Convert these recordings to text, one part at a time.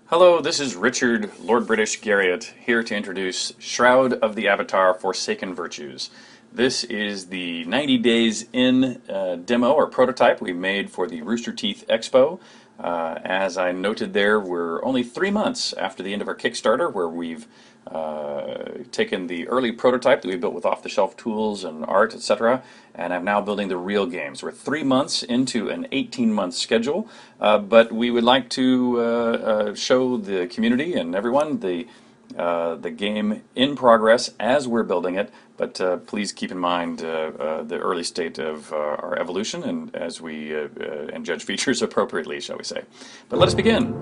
Hello, this is Richard Lord British Garriot here to introduce Shroud of the Avatar Forsaken Virtues. This is the 90 Days In demo or prototype we made for the Rooster Teeth Expo. As I noted there, we're only 3 months after the end of our Kickstarter, where we've taken the early prototype that we built with off-the-shelf tools and art, etc., and I'm now building the real games. We're 3 months into an 18-month schedule, but we would like to show the community and everyone the game in progress as we're building it, but please keep in mind the early state of our evolution and as we and judge features appropriately, shall we say. But let us begin.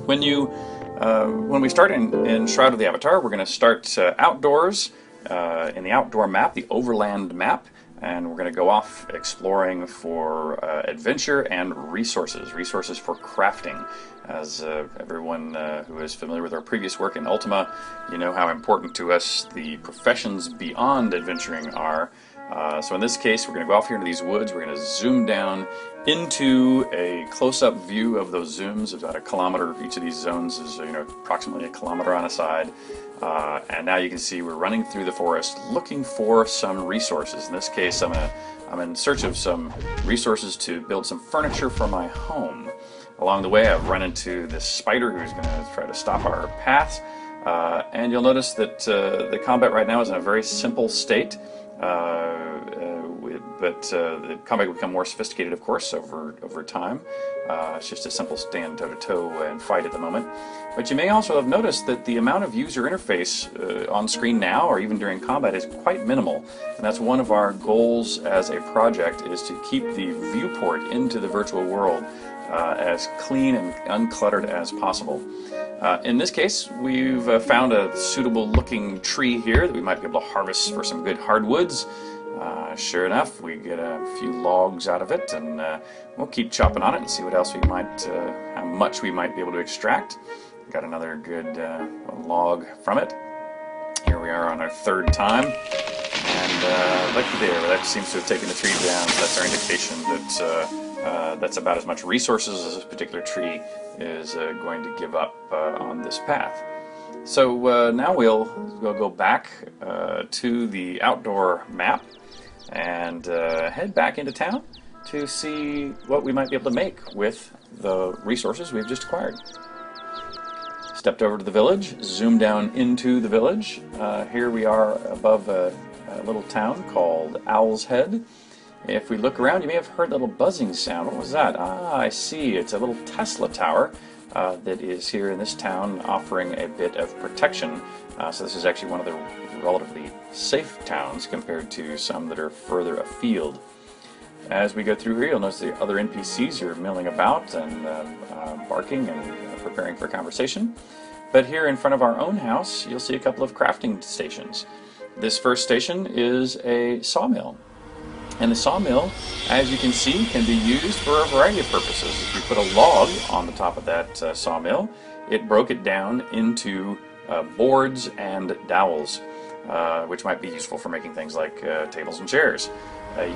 When we start in Shroud of the Avatar, we're going to start outdoors in the outdoor map, the overland map, and we're going to go off exploring for adventure and resources for crafting. As everyone who is familiar with our previous work in Ultima, you know how important to us the professions beyond adventuring are. So in this case, we're going to go off here into these woods. We're going to zoom down into a close-up view of those zooms. About a kilometer. Each of these zones is approximately a kilometer on a side. And now you can see we're running through the forest looking for some resources. In this case, I'm in search of some resources to build some furniture for my home. Along the way, I've run into this spider who's going to try to stop our paths. And you'll notice that the combat right now is in a very simple state. But the combat will become more sophisticated, of course, over time. It's just a simple stand toe-to-toe and fight at the moment. But you may also have noticed that the amount of user interface on screen now, or even during combat, is quite minimal. And that's one of our goals as a project, is to keep the viewport into the virtual world as clean and uncluttered as possible. In this case, we've found a suitable looking tree here that we might be able to harvest for some good hardwoods. Sure enough, we get a few logs out of it, and we'll keep chopping on it and see what else we might, how much we might be able to extract. Got another good log from it. Here we are on our third time, and like there, that seems to have taken the tree down. So that's our indication that that's about as much resources as this particular tree is going to give up on this path. So now we'll go back to the outdoor map and head back into town to see what we might be able to make with the resources we've just acquired. Stepped over to the village, zoomed down into the village. Here we are above a little town called Owl's Head. If we look around, you may have heard a little buzzing sound. What was that? Ah, I see. It's a little Tesla tower that is here in this town, offering a bit of protection. So this is actually one of the relatively safe towns compared to some that are further afield. As we go through here, you'll notice the other NPCs are milling about and barking and preparing for conversation. But here in front of our own house, you'll see a couple of crafting stations. This first station is a sawmill. And the sawmill, as you can see, can be used for a variety of purposes. If you put a log on the top of that sawmill, it broke it down into boards and dowels, which might be useful for making things like tables and chairs.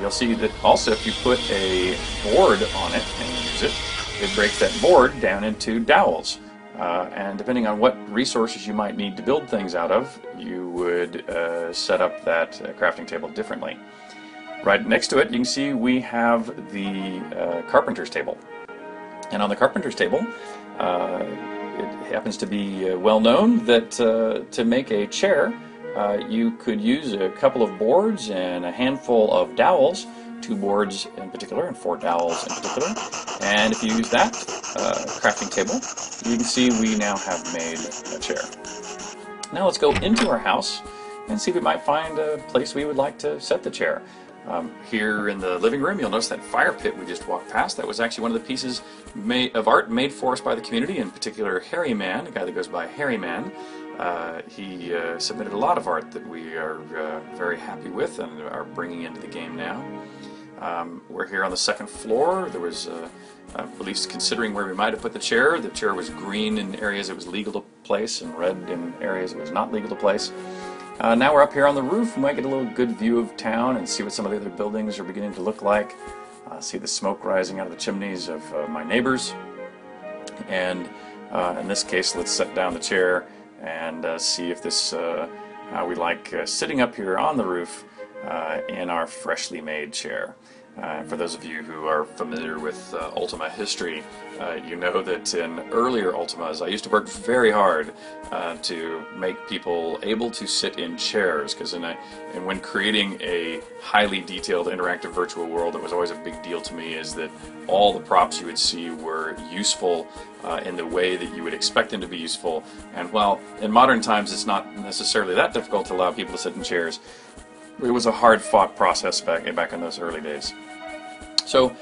You'll see that also if you put a board on it and use it, it breaks that board down into dowels. And depending on what resources you might need to build things out of, you would set up that crafting table differently. Right next to it, you can see we have the carpenter's table. And on the carpenter's table, it happens to be well known that to make a chair, you could use a couple of boards and a handful of dowels, 2 boards in particular and 4 dowels in particular. And if you use that crafting table, you can see we now have made a chair. Now let's go into our house and see if we might find a place we would like to set the chair. Here in the living room, you'll notice that fire pit we just walked past. That was actually one of the pieces of art made for us by the community, in particular Harry Man, a guy that goes by Harry Man. He submitted a lot of art that we are very happy with and are bringing into the game now. We're here on the second floor. There was, at least considering where we might have put the chair was green in areas it was legal to place and red in areas it was not legal to place. Now we're up here on the roof. We might get a little good view of town and see what some of the other buildings are beginning to look like. See the smoke rising out of the chimneys of my neighbors. And In this case, let's set down the chair and see if this, how we like sitting up here on the roof in our freshly made chair. For those of you who are familiar with Ultima history, you know that in earlier Ultimas I used to work very hard to make people able to sit in chairs, because when creating a highly detailed interactive virtual world, it was always a big deal to me is that all the props you would see were useful in the way that you would expect them to be useful. And while in modern times it's not necessarily that difficult to allow people to sit in chairs, it was a hard-fought process back in those early days. So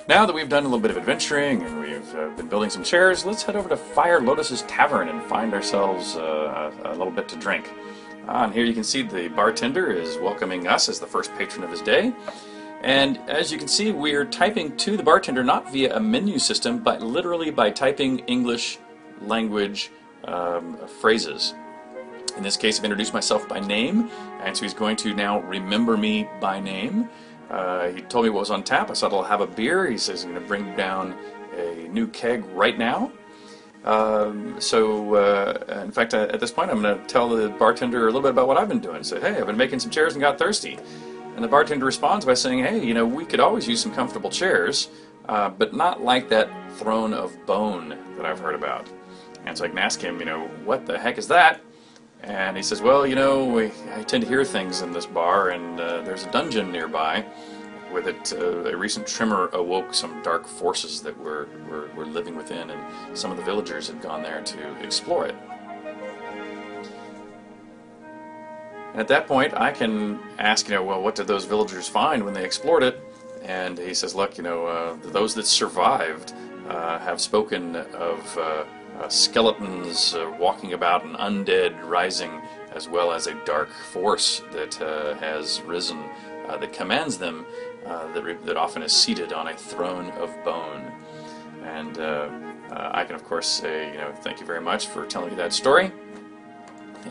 now that we've done a little bit of adventuring and we've been building some chairs, let's head over to Fire Lotus's Tavern and find ourselves a little bit to drink. And here you can see the bartender is welcoming us as the first patron of his day. And as you can see, we're typing to the bartender not via a menu system, but literally by typing English language phrases. In this case, I've introduced myself by name, and so he's going to now remember me by name. He told me what was on tap. I said I'll have a beer. He says he's going to bring down a new keg right now. In fact, at this point, I'm going to tell the bartender a little bit about what I've been doing. I said, hey, I've been making some chairs and got thirsty. And the bartender responds by saying, hey, you know, we could always use some comfortable chairs, but not like that throne of bone that I've heard about. And so I can ask him, you know, what the heck is that? And he says, well, you know, I tend to hear things in this bar, and there's a dungeon nearby. With it, a recent tremor awoke some dark forces that were living within, and some of the villagers had gone there to explore it. And at that point, I can ask, you know, well, what did those villagers find when they explored it? And he says, look, you know, those that survived have spoken of skeletons walking about, and undead rising, as well as a dark force that has risen, that commands them, that often is seated on a throne of bone. And I can, of course, say, you know, thank you very much for telling me that story.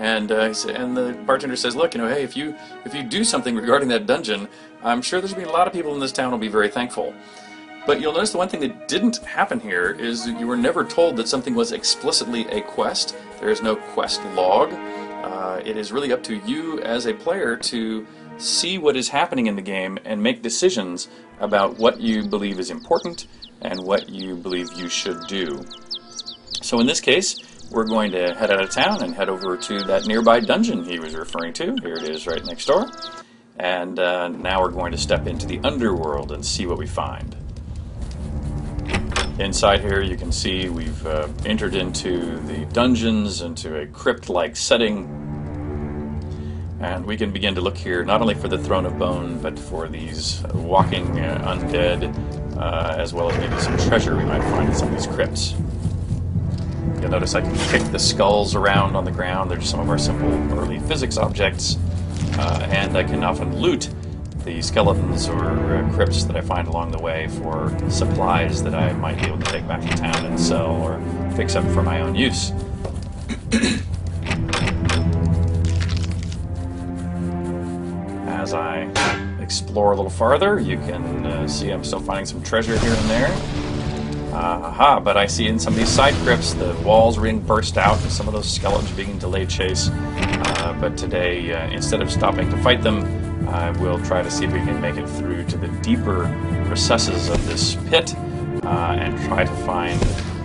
And the bartender says, look, you know, hey, if you do something regarding that dungeon, I'm sure there's going to be a lot of people in this town who will be very thankful. But you'll notice the one thing that didn't happen here is that you were never told that something was explicitly a quest. There is no quest log. It is really up to you as a player to see what is happening in the game and make decisions about what you believe is important and what you believe you should do. So in this case, we're going to head out of town and head over to that nearby dungeon he was referring to. Here it is right next door. And now we're going to step into the Underworld and see what we find. Inside here you can see we've entered into the dungeons, into a crypt-like setting, and we can begin to look here not only for the Throne of Bone, but for these walking undead, as well as maybe some treasure we might find in some of these crypts. You'll notice I can kick the skulls around on the ground. They're just some of our simple early physics objects, and I can often loot the skeletons or crypts that I find along the way for supplies that I might be able to take back to town and sell or fix up for my own use. As I explore a little farther, you can see I'm still finding some treasure here and there. But I see in some of these side crypts the walls are being burst out and some of those skeletons are being delayed chase. But today, instead of stopping to fight them, we'll try to see if we can make it through to the deeper recesses of this pit and try to find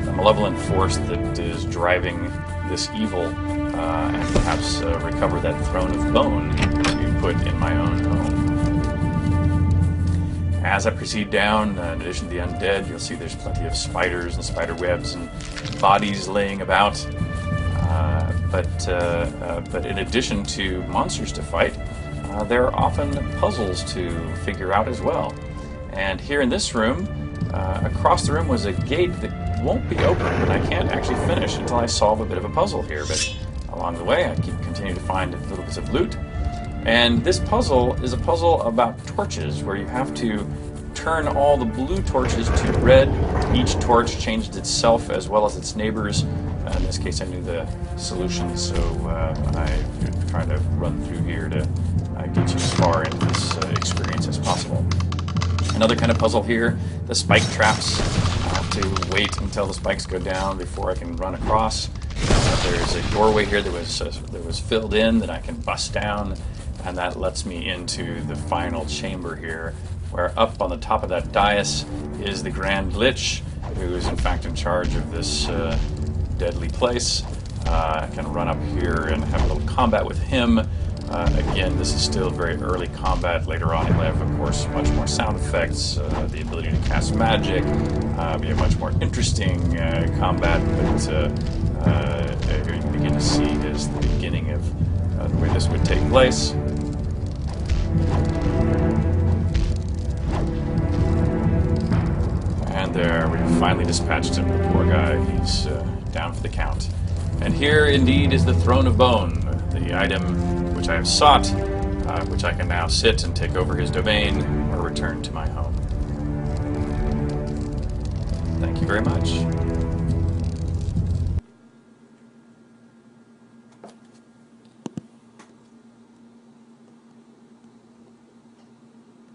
the malevolent force that is driving this evil and perhaps recover that throne of bone to put in my own home. As I proceed down, in addition to the undead, you'll see there's plenty of spiders and spider webs and bodies laying about. But in addition to monsters to fight, there are often puzzles to figure out as well. And here in this room, across the room was a gate that won't be open, and I can't actually finish until I solve a bit of a puzzle here. But along the way, I continue to find little bits of loot. And this puzzle is a puzzle about torches, where you have to turn all the blue torches to red. Each torch changed itself as well as its neighbors. In this case, I knew the solution, so I try to run through here to get you as far into this experience as possible. Another kind of puzzle here, the spike traps. I have to wait until the spikes go down before I can run across. There's a doorway here that was filled in that I can bust down, and that lets me into the final chamber here, where up on the top of that dais is the Grand Lich, who is in fact in charge of this deadly place. I can run up here and have a little combat with him. Again, this is still very early combat. Later on, you'll have, of course, much more sound effects, the ability to cast magic, be a much more interesting combat, but here you can begin to see is the beginning of the way this would take place. And there, we finally dispatched him, the poor guy. He's down for the count. And here, indeed, is the Throne of Bone, the item which I have sought, which I can now sit and take over his domain or return to my home. Thank you very much.